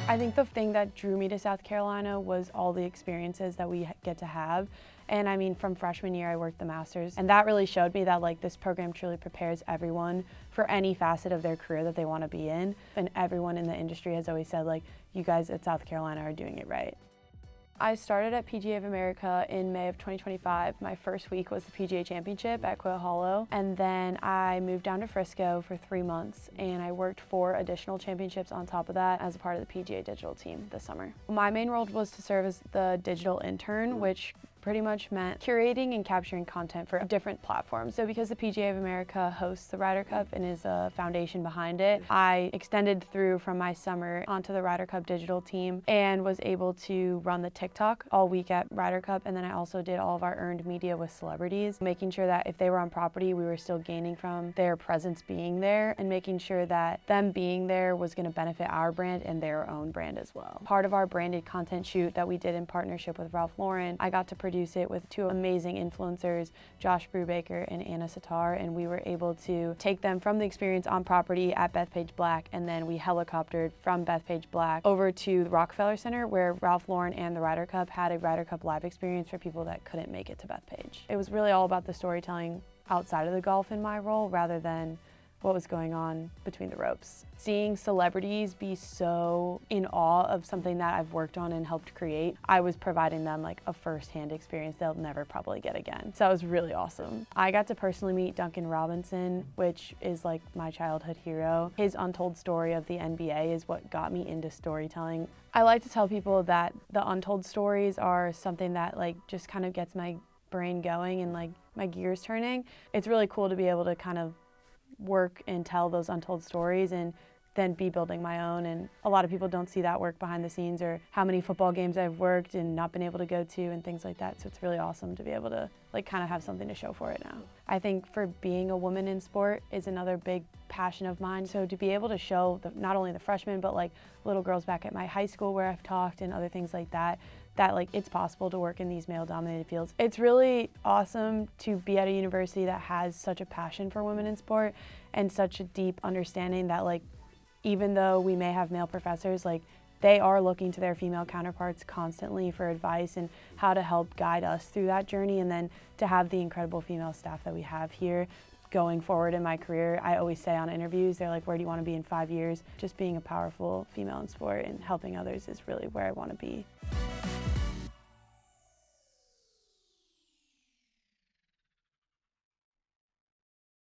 I think the thing that drew me to South Carolina was all the experiences that we get to have. And I mean, from freshman year, I worked the Masters, and that really showed me that like this program truly prepares everyone for any facet of their career that they want to be in. And everyone in the industry has always said like, you guys at South Carolina are doing it right. I started at PGA of America in May of 2025. My first week was the PGA Championship at Quail Hollow, and then I moved down to Frisco for 3 months, and I worked 4 additional championships on top of that as a part of the PGA digital team this summer. My main role was to serve as the digital intern, which pretty much meant curating and capturing content for different platforms. So because the PGA of America hosts the Ryder Cup and is a foundation behind it, I extended through from my summer onto the Ryder Cup digital team and was able to run the TikTok all week at Ryder Cup. And then I also did all of our earned media with celebrities, making sure that if they were on property, we were still gaining from their presence being there and making sure that them being there was going to benefit our brand and their own brand as well. Part of our branded content shoot that we did in partnership with Ralph Lauren, I got to produce it with 2 amazing influencers, Josh Brubaker and Anna Sitar, and we were able to take them from the experience on property at Bethpage Black, and then we helicoptered from Bethpage Black over to the Rockefeller Center where Ralph Lauren and the Ryder Cup had a Ryder Cup live experience for people that couldn't make it to Bethpage. It was really all about the storytelling outside of the golf in my role rather than what was going on between the ropes. Seeing celebrities be so in awe of something that I've worked on and helped create, I was providing them like a first-hand experience they'll never probably get again. So that was really awesome. I got to personally meet Duncan Robinson, which is like my childhood hero. His untold story of the NBA is what got me into storytelling. I like to tell people that the untold stories are something that like just kind of gets my brain going and like my gears turning. It's really cool to be able to kind of work and tell those untold stories and then be building my own. And a lot of people don't see that work behind the scenes or how many football games I've worked and not been able to go to and things like that. So it's really awesome to be able to like kind of have something to show for it now. I think for being a woman in sport is another big passion of mine. So to be able to show not only the freshmen, but like little girls back at my high school where I've talked and other things like that, that like it's possible to work in these male-dominated fields. It's really awesome to be at a university that has such a passion for women in sport and such a deep understanding that like even though we may have male professors, like they are looking to their female counterparts constantly for advice and how to help guide us through that journey. And then to have the incredible female staff that we have here going forward in my career, I always say on interviews, they're like, where do you want to be in 5 years? Just being a powerful female in sport and helping others is really where I want to be.